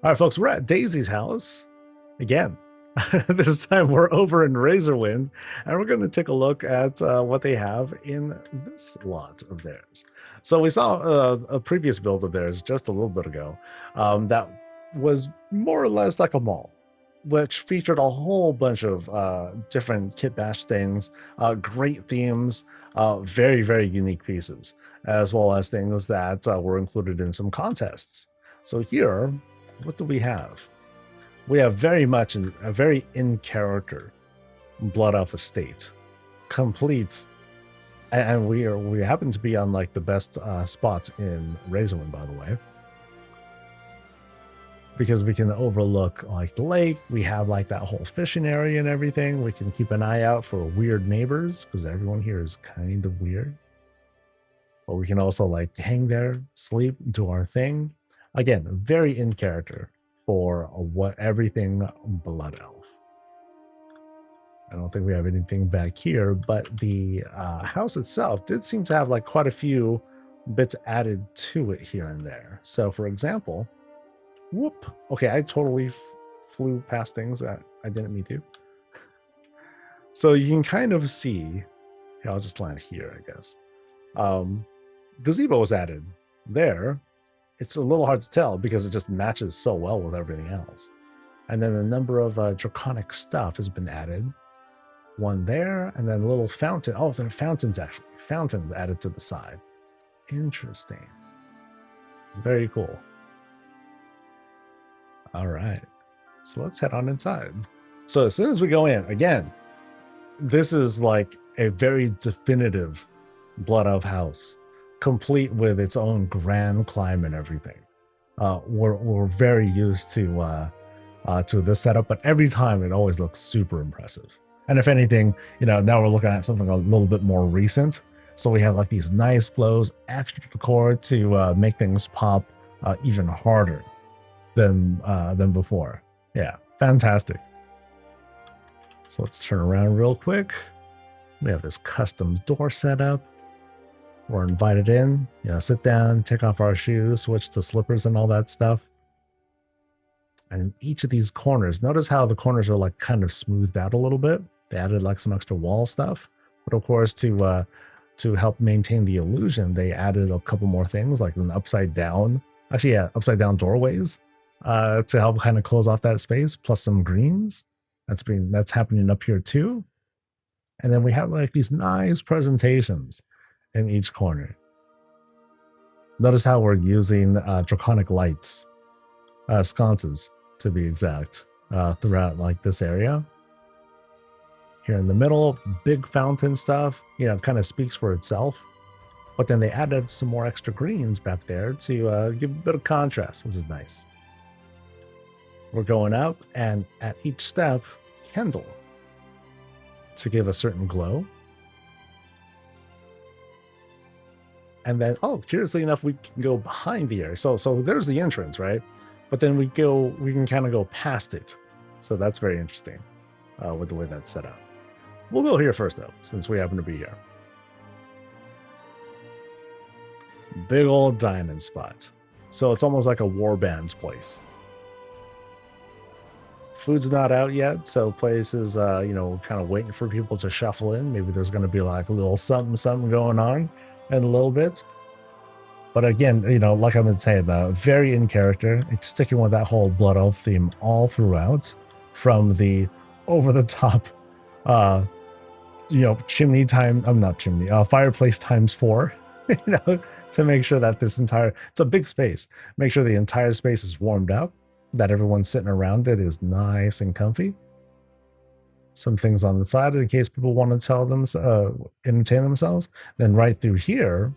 All right, folks, we're at Daisy's house again. This time we're over in Razorwind, and we're going to take a look at what they have in this lot of theirs. So we saw a previous build of theirs just a little bit ago that was more or less like a mall, which featured a whole bunch of different kit bash things, great themes, very, very unique pieces, as well as things that were included in some contests. So here, what do we have? We have very much a very in character Blood Elf estate, complete, and we happen to be on like the best spot in Razorwind, by the way, because we can overlook like the lake. We have like that whole fishing area and everything. We can keep an eye out for weird neighbors because everyone here is kind of weird. But we can also like hang there, sleep, do our thing. Again, very in character for what everything Blood Elf. I don't think we have anything back here, but the house itself did seem to have like quite a few bits added to it here and there. So for example, whoop, okay, I totally flew past things that I didn't mean to. So you can kind of see, here, I'll just land here, I guess. Gazebo was added there. It's a little hard to tell because it just matches so well with everything else. And then a number of draconic stuff has been added. One there, and then a little fountain. Oh, there are fountains actually. Fountains added to the side. Interesting. Very cool. All right. So let's head on inside. So as soon as we go in, again, this is like a very definitive Blood Elf house, complete with its own grand climb and everything. We're very used to this setup, but every time it always looks super impressive. And if anything, now we're looking at something a little bit more recent. So we have like these nice glows, extra decor to make things pop even harder than before. Yeah, fantastic. So let's turn around real quick. We have this custom door set up. We're invited in, sit down, take off our shoes, switch to slippers and all that stuff. And each of these corners, notice how the corners are like kind of smoothed out a little bit. They added like some extra wall stuff. But of course, to help maintain the illusion, they added a couple more things like an upside down doorways to help kind of close off that space, plus some greens. That's happening up here too. And then we have like these nice presentations in each corner. Notice how we're using draconic lights, sconces to be exact, throughout like this area. Here in the middle, big fountain stuff, kind of speaks for itself. But then they added some more extra greens back there to give a bit of contrast, which is nice. We're going up, and at each step, candle to give a certain glow. And then, curiously enough, we can go behind the area. So there's the entrance, right? But then we can kind of go past it. So that's very interesting with the way that's set up. We'll go here first, though, since we happen to be here. Big old dining spot. So it's almost like a warband's place. Food's not out yet, so place is, kind of waiting for people to shuffle in. Maybe there's going to be like a little something going on in a little bit. But again, like I've been saying, very in character. It's sticking with that whole Blood Elf theme all throughout, from the over-the-top, chimney time. I'm not chimney. Fireplace times 4. To make sure that it's a big space. Make sure the entire space is warmed up, that everyone sitting around it is nice and comfy. Some things on the side in case people want to entertain themselves. Then right through here,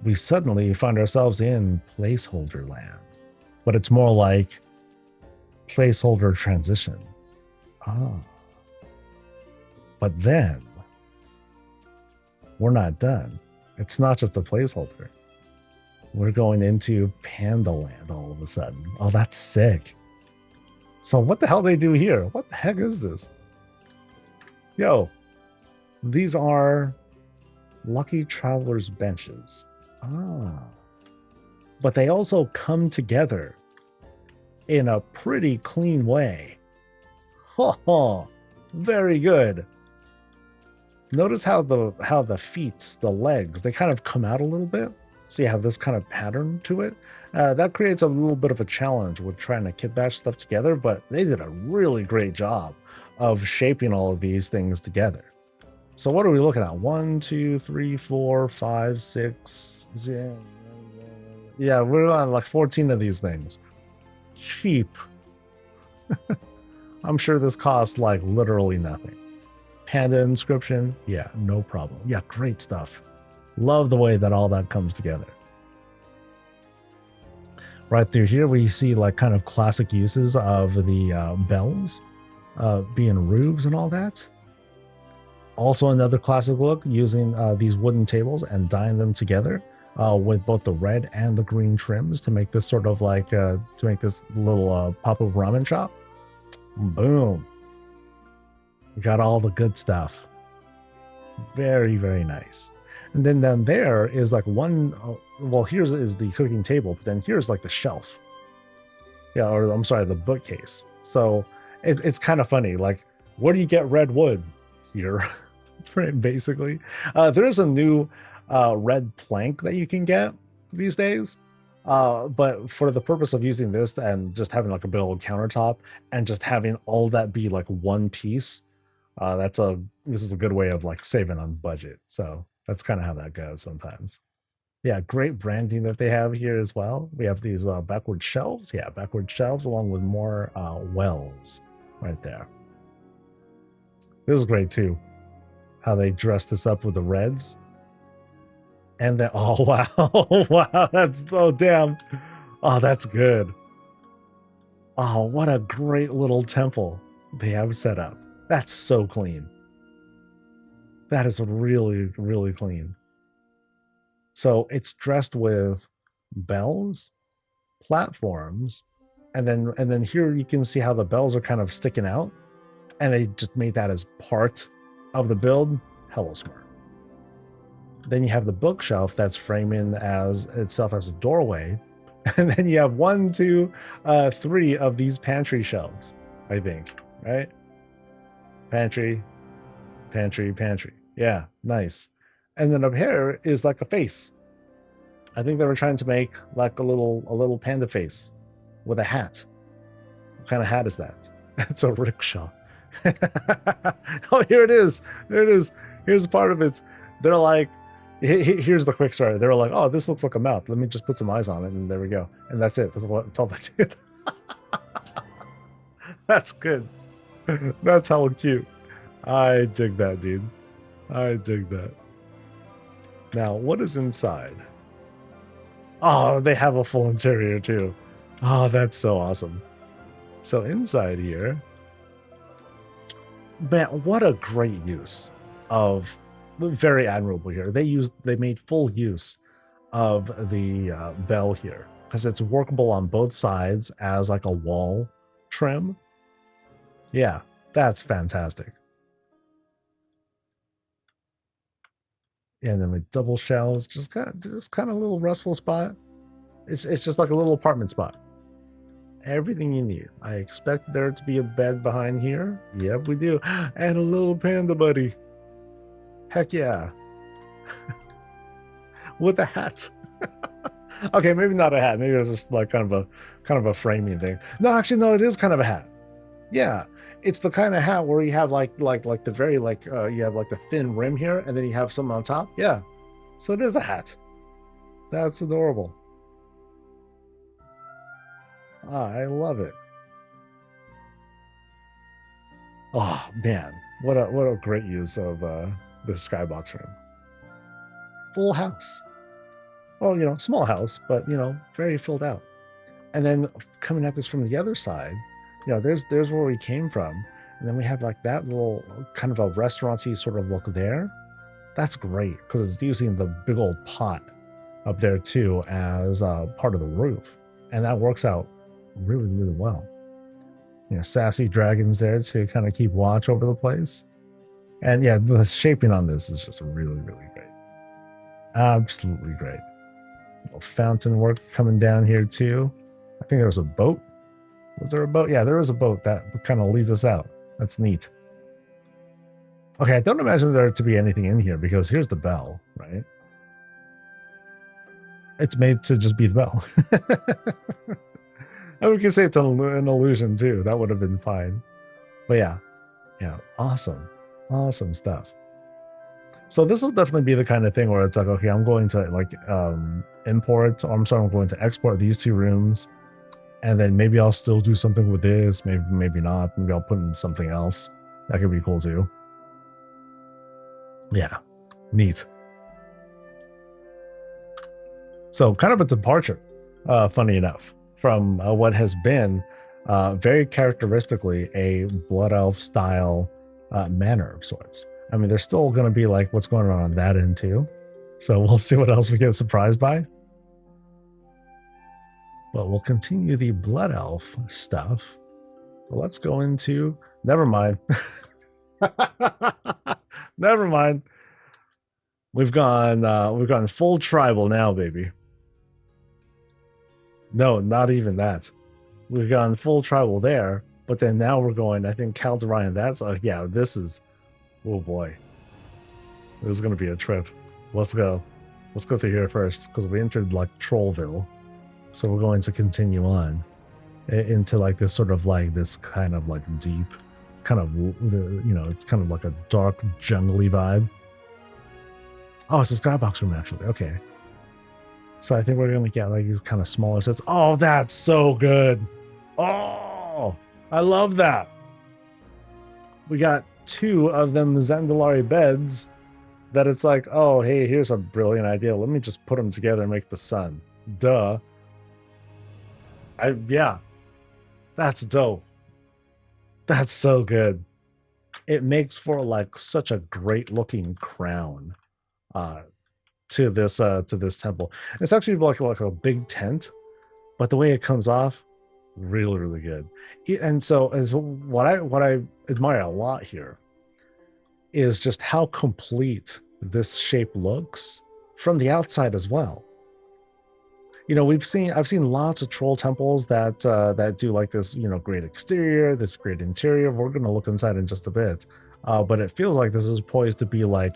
we suddenly find ourselves in placeholder land, but it's more like placeholder transition. But then we're not done. It's not just a placeholder. We're going into Panda Land all of a sudden. Oh, that's sick. So what the hell they do here? What the heck is this? Yo, these are Lucky Traveler's benches. But they also come together in a pretty clean way. Ho, very good. Notice how the feet, the legs, they kind of come out a little bit. So you have this kind of pattern to it. That creates a little bit of a challenge with trying to kit bash stuff together, but they did a really great job of shaping all of these things together. So what are we looking at? 1, 2, 3, 4, 5, 6. Yeah, we're on like 14 of these things. Cheap. I'm sure this costs like literally nothing. Panda inscription, yeah, no problem. Yeah, great stuff. Love the way that all that comes together. Right through here, we see like kind of classic uses of the bells being roofs and all that. Also another classic look using these wooden tables and dyeing them together with both the red and the green trims to make this sort of like, to make this little pop-up ramen shop. Boom. We got all the good stuff. Very, very nice. And then down there is like one, well, here's is the cooking table, but then here's like the shelf. Yeah, or I'm sorry, the bookcase. So it's kind of funny. Like, where do you get red wood? Here, basically. There is a new red plank that you can get these days. But for the purpose of using this and just having like a big old countertop and just having all that be like one piece, this is a good way of like saving on budget. So that's kind of how that goes sometimes. Yeah, great branding that they have here as well. We have these backward shelves. Yeah, backward shelves along with more wells right there. This is great too. How they dress this up with the reds. And then, oh wow, wow, that's so damn. Oh, that's good. Oh, what a great little temple they have set up. That's so clean. That is really, really clean. So it's dressed with bells, platforms, and then here you can see how the bells are kind of sticking out, and they just made that as part of the build. Hella smart. Then you have the bookshelf that's framing as itself as a doorway, and then you have 1, 2, 3 of these pantry shelves, I think, right? Pantry, pantry, pantry. Yeah, nice. And then up here is like a face. I think they were trying to make like a little panda face with a hat. What kind of hat is that? It's a rickshaw. Oh, here it is. There it is. Here's part of it. They're like, here's the quick story. They were like, oh, this looks like a mouth. Let me just put some eyes on it, and there we go. And that's it. That's all they did. That's good. That's hella cute. I dig that, dude. I dig that. Now, what is inside? Oh, they have a full interior too. Oh, that's so awesome. So inside here, man, what a great use of, very admirable here. They made full use of the bell here because it's workable on both sides as like a wall trim. Yeah, that's fantastic. And then with double shelves, just kind of a little restful spot. It's just like a little apartment spot. Everything you need. I expect there to be a bed behind here. Yep, we do. And a little panda buddy. Heck yeah. With a hat. Okay, maybe not a hat. Maybe it's just like kind of a framing thing. No, actually, no, it is kind of a hat. Yeah. It's the kind of hat where you have like the very you have like the thin rim here, and then you have something on top. Yeah, so it is a hat. That's adorable. I love it. Oh man, what a great use of this skybox room. Full house. Well, you know, small house, but you know, very filled out. And then coming at this from the other side, you know, there's where we came from, and then we have like that little kind of a restaurant-y sort of look there. That's great because it's using the big old pot up there too as part of the roof, and that works out really, really well. You know, sassy dragons there to kind of keep watch over the place, and yeah, the shaping on this is just really, really great. Absolutely great. Little fountain work coming down here too. I think there was a boat. Was there a boat? Yeah, there is a boat that kind of leads us out. That's neat. Okay, I don't imagine there to be anything in here because here's the bell, right? It's made to just be the bell. And we can say it's an illusion too. That would have been fine. But yeah, awesome. Awesome stuff. So this will definitely be the kind of thing where it's like, okay, I'm going to like import, or I'm going to export these 2 rooms. And then maybe I'll still do something with this. Maybe not. Maybe I'll put in something else. That could be cool too. Yeah, neat. So kind of a departure, funny enough, from what has been very characteristically a Blood Elf style manner of sorts. I mean, there's still going to be like what's going on that end too. So we'll see what else we get surprised by. But we'll continue the Blood Elf stuff. But let's go into... Never mind. Never mind. We've gone full tribal now, baby. No, not even that. We've gone full tribal there, but then now we're going, I think, Calderian. That's yeah, this is... Oh boy. This is going to be a trip. Let's go. Let's go through here first, because we entered like Trollville. So we're going to continue on into like this sort of like this kind of like deep, it's kind of, you know, it's kind of like a dark jungly vibe. Oh, it's a Skybox room actually. Okay. So I think we're going to get like these kind of smaller sets. Oh, that's so good. Oh, I love that. We got 2 of them Zandalari beds that it's like, oh, hey, here's a brilliant idea. Let me just put them together and make the sun. Duh. Yeah, that's dope. That's so good. It makes for like such a great looking crown to this temple. It's actually like a big tent, but the way it comes off, really, really good. And so what I admire a lot here is just how complete this shape looks from the outside as well. You know, I've seen lots of troll temples that do like this, you know, great exterior, this great interior. We're going to look inside in just a bit, but it feels like this is poised to be like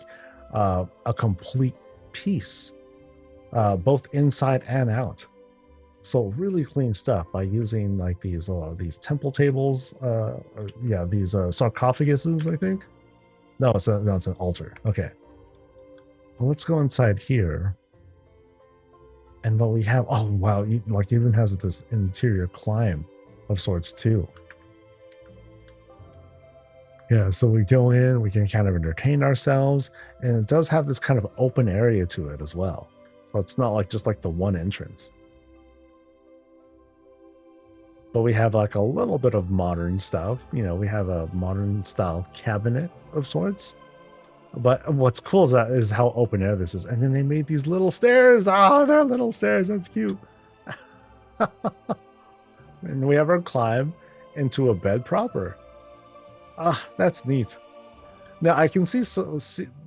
a complete piece, both inside and out. So really clean stuff by using like these temple tables, these sarcophaguses, I think. No, it's an altar. Okay, well, let's go inside here. And what we have, oh wow, like even has this interior climb of sorts too. Yeah, so we go in, we can kind of entertain ourselves, and it does have this kind of open area to it as well. So it's not like just like the one entrance. But we have like a little bit of modern stuff. You know, we have a modern style cabinet of sorts. But what's cool is how open air this is. And then they made these little stairs. Oh, they're little stairs. That's cute. And we have our climb into a bed proper. Ah, that's neat. Now I can see,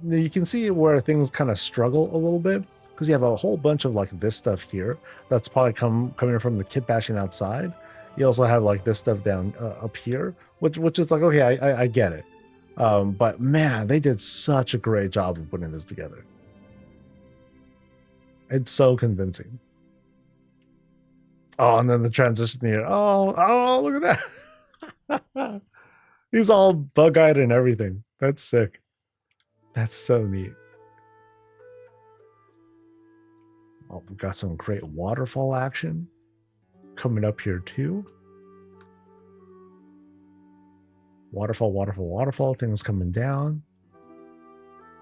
you can see where things kind of struggle a little bit, because you have a whole bunch of like this stuff here that's probably coming from the kit bashing outside. You also have like this stuff down up here, which is like, okay, I get it. But man, they did such a great job of putting this together. It's so convincing. Oh, and then the transition here. Oh, look at that. He's all bug-eyed and everything. That's sick. That's so neat. Oh, we've got some great waterfall action coming up here too. Waterfall, things coming down.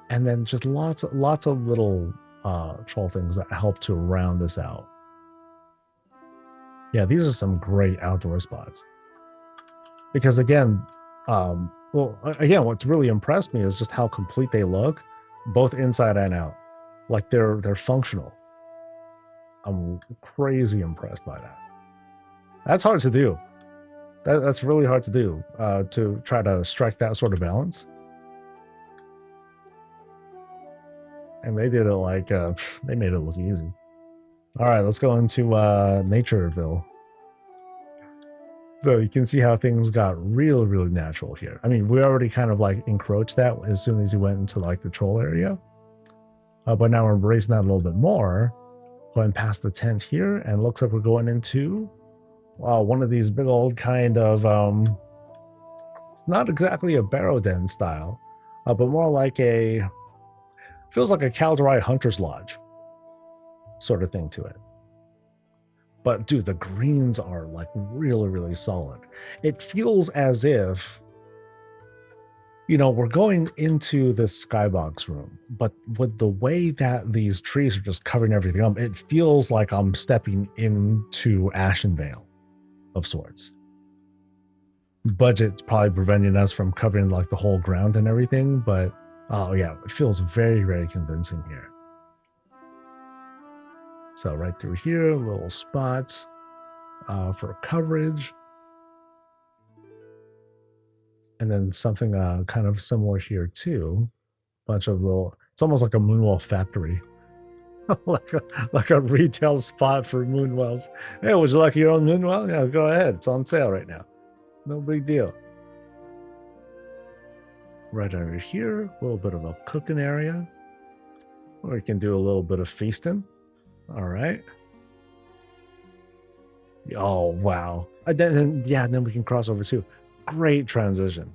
And then just lots of little troll things that help to round this out. Yeah, these are some great outdoor spots. Because again, what's really impressed me is just how complete they look, both inside and out. Like they're functional. I'm crazy impressed by that. That's hard to do. That's really hard to do, to try to strike that sort of balance. And they did it like, they made it look easy. All right, let's go into Natureville. So you can see how things got really, really natural here. I mean, we already kind of like encroached that as soon as you went into like the troll area. But now we're embracing that a little bit more. Going past the tent here, and looks like we're going into one of these big old kind of, not exactly a barrow den style, but more like feels like a Calderai Hunter's Lodge sort of thing to it. But dude, the greens are like really, really solid. It feels as if, we're going into this skybox room, but with the way that these trees are just covering everything up, it feels like I'm stepping into Ashenvale of sorts. Budget's probably preventing us from covering like the whole ground and everything, but oh yeah, it feels very, very convincing here. So right through here, little spots for coverage. And then something kind of similar here too. Bunch of it's almost like a Moonwell factory. like a retail spot for Moonwells. Hey, would you like your own Moonwell? Yeah, go ahead. It's on sale right now. No big deal. Right under here, a little bit of a cooking area. We can do a little bit of feasting. All right. Oh, wow. Then we can cross over too. Great transition.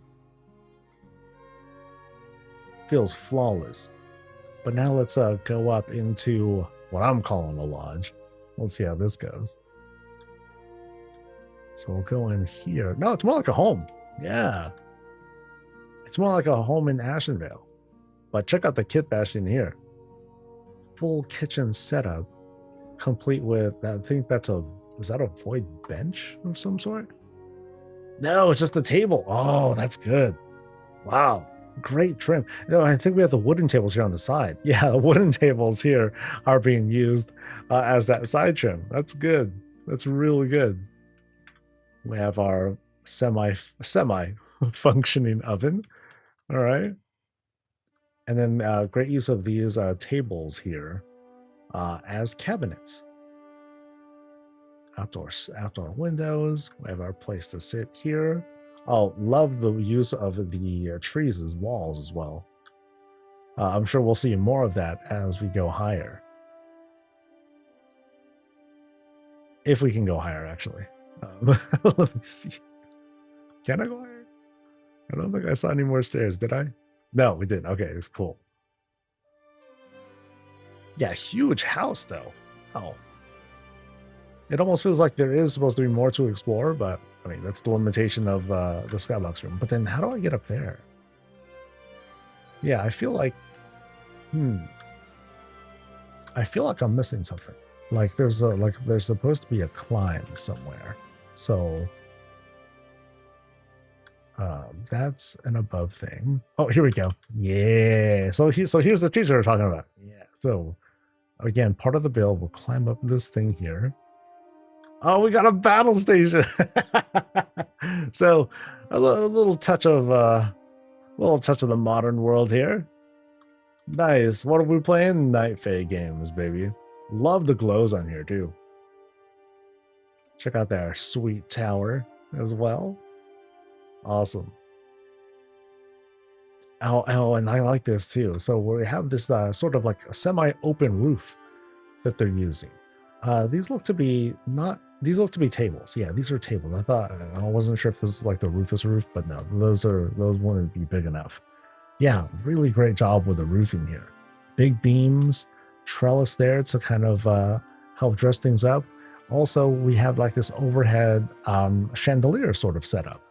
Feels flawless. But now let's go up into what I'm calling a lodge. Let's see how this goes. So we'll go in here. No, it's more like a home. Yeah. It's more like a home in Ashenvale. But check out the kit bash in here. Full kitchen setup. Complete with, I think is that a void bench of some sort? No, it's just a table. Oh, that's good. Wow. Great trim. I think we have the wooden tables here on the side. Yeah, the wooden tables here are being used as that side trim. That's good. That's really good. We have our semi functioning oven. All right. And then great use of these tables here as cabinets. Outdoor windows. We have our place to sit here. Oh, love the use of the trees as walls as well. I'm sure we'll see more of that as we go higher. If we can go higher, actually. Let me see. Can I go higher? I don't think I saw any more stairs, did I? No, we didn't. Okay, it's cool. Yeah, huge house, though. Oh. It almost feels like there is supposed to be more to explore, but I mean, that's the limitation of the Skybox room. But then how do I get up there? Yeah, I feel like, I feel like I'm missing something. Like there's supposed to be a climb somewhere. So that's an above thing. Oh, here we go. Yeah. So here's the teacher we're talking about. Yeah. So again, part of the build, we'll climb up this thing here. Oh, we got a battle station. So a little touch of the modern world here. Nice. What are we playing? Night Fae games, baby. Love the glows on here too. Check out their sweet tower as well. Awesome. Oh, and I like this too. So we have this sort of like a semi-open roof that they're using. These look to be tables. Yeah, these are tables. I wasn't sure if this is like the roofless roof, but no, those wouldn't be big enough. Yeah, really great job with the roofing here. Big beams, trellis there to kind of help dress things up. Also, we have like this overhead chandelier sort of setup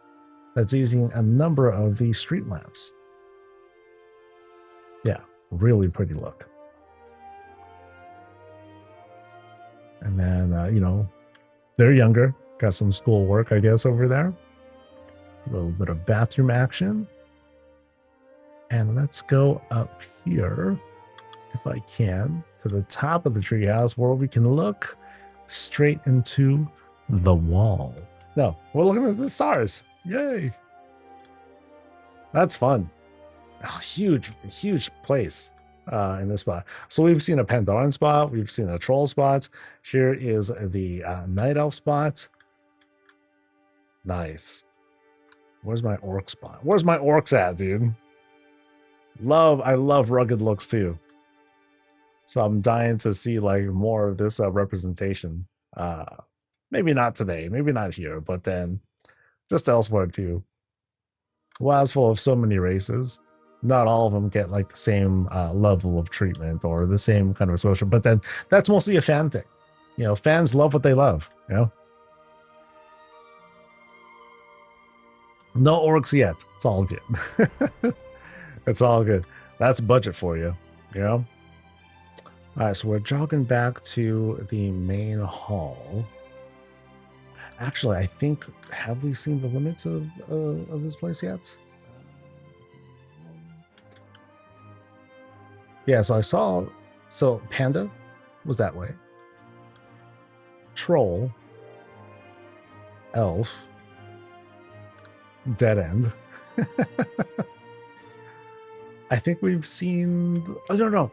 that's using a number of these street lamps. Yeah, really pretty look. And then, they're younger. Got some school work, I guess, over there. A little bit of bathroom action. And let's go up here, if I can, to the top of the treehouse where we can look straight into the wall. No, we're looking at the stars. Yay. That's fun. Oh, huge place in this spot. So we've seen a Pandaran spot. We've seen a troll spot. Here is the night elf spot. Nice. Where's my orc spot? Where's my orcs at, dude? I love rugged looks too. So I'm dying to see like more of this representation. Maybe not today, maybe not here, but then just elsewhere too. WoW's full of so many races. Not all of them get like the same level of treatment or the same kind of exposure, but then that's mostly a fan thing. You know, fans love what they love, you know? No orcs yet. It's all good. It's all good. That's budget for you, you know? All right, so we're jogging back to the main hall. Actually, I think, have we seen the limits of this place yet? Yeah, so I saw, so Panda was that way. Troll, Elf, Dead End. I think we've seen, oh no,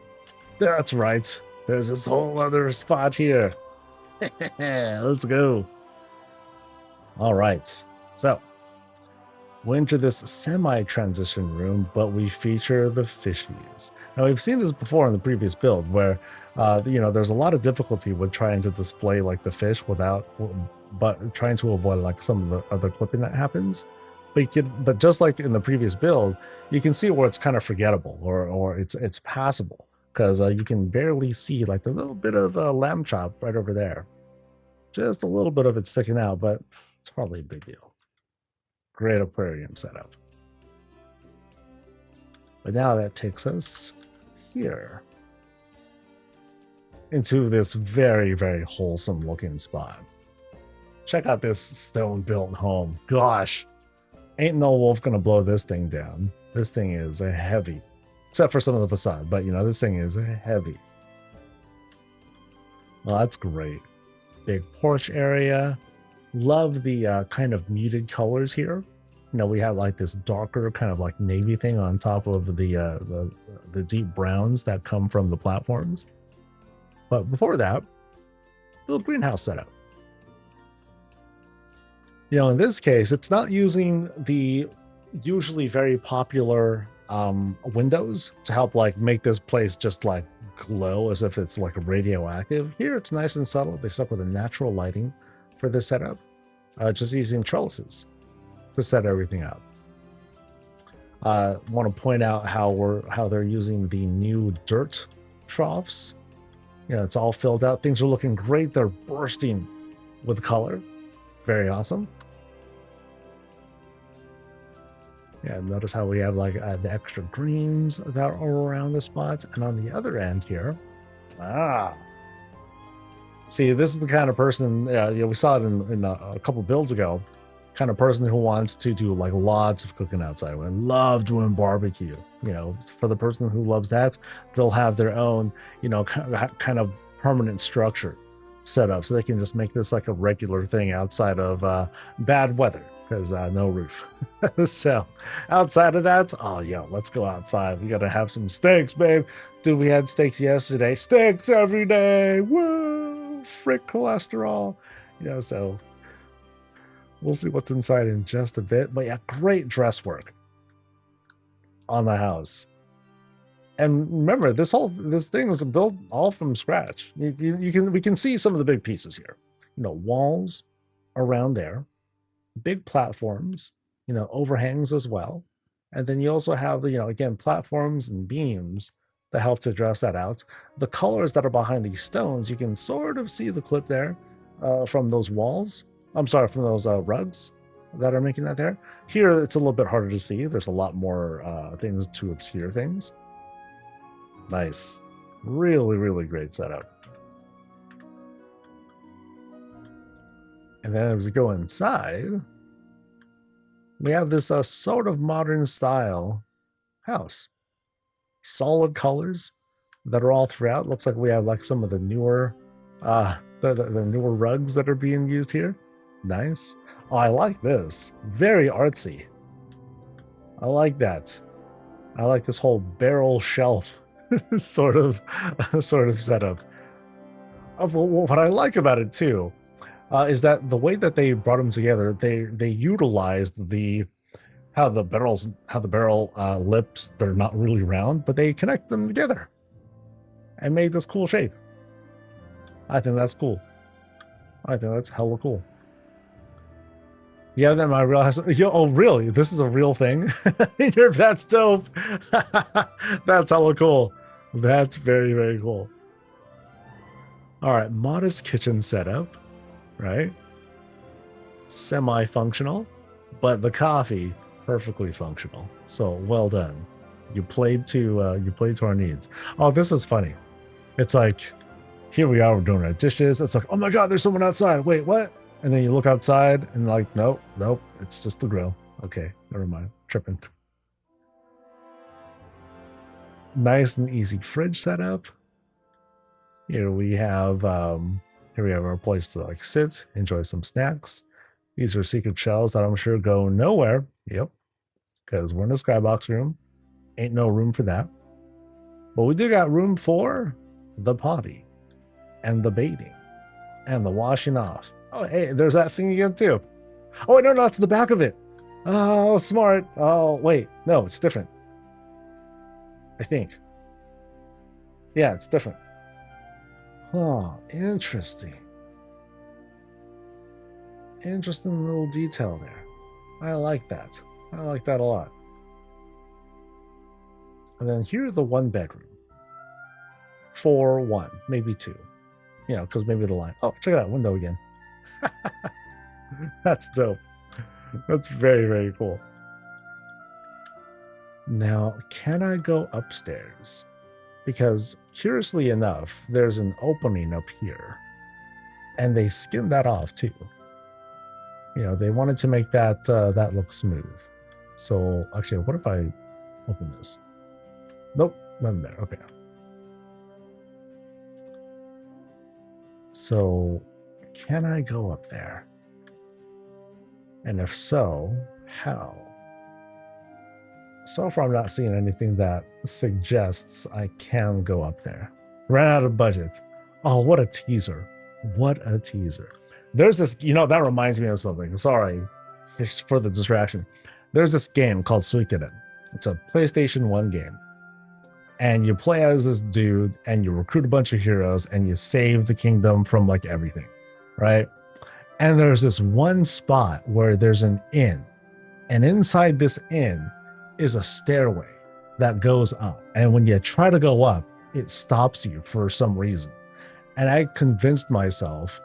that's right. There's this whole other spot here. Let's go. All right, so we enter this semi-transition room, but we feature the fishies. Now we've seen this before in the previous build where, there's a lot of difficulty with trying to display like the fish but trying to avoid like some of the other clipping that happens. But just like in the previous build, you can see where it's kind of forgettable or it's passable because you can barely see like the little bit of lamb chop right over there. Just a little bit of it sticking out, but it's hardly a big deal. Great aquarium setup. But now that takes us here into this very, very wholesome looking spot. Check out this stone built home. Gosh, ain't no wolf gonna blow this thing down. This thing is heavy, except for some of the facade, but this thing is heavy. Well, that's great. Big porch area. Love the kind of muted colors here. We have like this darker kind of like navy thing on top of the deep browns that come from the platforms. But before that, little greenhouse setup. In this case, it's not using the usually very popular windows to help like make this place just like glow as if it's like radioactive. Here it's nice and subtle. They stuck with a natural lighting for this setup, just using trellises to set everything up. Want to point out how they're using the new dirt troughs. It's all filled out. Things are looking great. They're bursting with color. Very awesome. Yeah, notice how we have like the extra greens that are around the spots. And on the other end here, see, this is the kind of person, we saw it in a couple builds ago, kind of person who wants to do like lots of cooking outside and love doing barbecue. For the person who loves that, they'll have their own, kind of permanent structure set up so they can just make this like a regular thing outside of bad weather because no roof. So outside of that, let's go outside. We gotta have some steaks, babe. Dude, we had steaks yesterday. Steaks every day. Woo! Frick cholesterol. So we'll see what's inside in just a bit. But yeah, great dress work on the house. And remember, this thing is built all from scratch. We can see some of the big pieces here. Walls around there, big platforms, overhangs as well. And then you also have again, platforms and beams that help to dress that out. The colors that are behind these stones, you can sort of see the clip there from those walls. I'm sorry, from those rugs that are making that there. Here, it's a little bit harder to see. There's a lot more things to obscure things. Nice. Really, really great setup. And then as we go inside, we have this sort of modern style house. Solid colors that are all throughout. Looks like we have like some of the newer the newer rugs that are being used here. Nice. Oh, I like this. Very artsy. I like that. I like this whole barrel shelf sort of setup. What I like about it too, is that the way that they brought them together, they utilized how the barrel lips, they're not really round, but they connect them together and made this cool shape. I think that's cool. I think that's hella cool. Yeah, then my real house. Oh, really? This is a real thing? That's dope. That's hella cool. That's very, very cool. All right, modest kitchen setup, right? Semi-functional, but the coffee perfectly functional. So well done. You played to our needs. Oh, this is funny. It's like, here we are, we're doing our dishes. It's like, oh my God, there's someone outside. Wait, what? And then you look outside and like, nope, it's just the grill. Okay, never mind. Tripping. Nice and easy fridge setup. Here we have our place to like sit, enjoy some snacks. These are secret shelves that I'm sure go nowhere. Yep, because we're in a skybox room. Ain't no room for that. But we do got room for the potty and the bathing and the washing off. Oh, hey, there's that thing again too. Oh, no, it's the back of it. Oh, smart. Oh, wait, no, it's different. I think. Yeah, it's different. Oh, interesting. Interesting little detail there. I like that. I like that a lot. And then here's the one bedroom. For one, maybe two. You know, because maybe the line. Oh, check out that window again. That's dope. That's very, very cool. Now, can I go upstairs? Because curiously enough, there's an opening up here. And they skinned that off too. You know, they wanted to make that that look smooth. So actually, what if I open this? Nope, nothing there. Okay. So can I go up there? And if so, how? So far, I'm not seeing anything that suggests I can go up there. Ran out of budget. Oh, what a teaser. What a teaser. There's this, you know, that reminds me of something. Sorry, it's for the distraction. There's this game called Suikoden. It's a PlayStation 1 game. And you play as this dude and you recruit a bunch of heroes and you save the kingdom from like everything, right? And there's this one spot where there's an inn. And inside this inn is a stairway that goes up. And when you try to go up, it stops you for some reason. And I convinced myself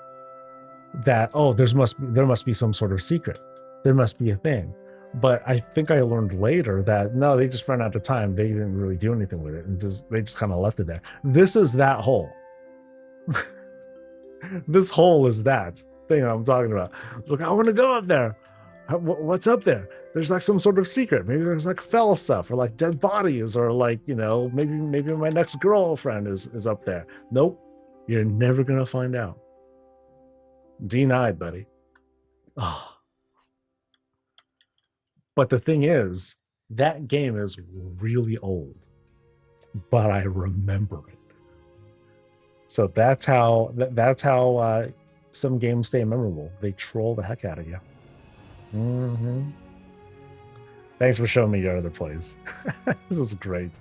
that, oh, there must be some sort of secret. There must be a thing. But I think I learned later that no, they just ran out of time. They didn't really do anything with it, and they just kind of left it there. This is that hole. This hole is that thing I'm talking about. Look, I want to go up there. What's up there? There's like some sort of secret. Maybe there's like fell stuff or like dead bodies or like, you know, maybe my next girlfriend is up there. Nope, you're never gonna find out. Denied, buddy. Oh. But the thing is, that game is really old, but I remember it. So that's how some games stay memorable. They troll the heck out of you. Mm-hmm. Thanks for showing me your other plays. This is great.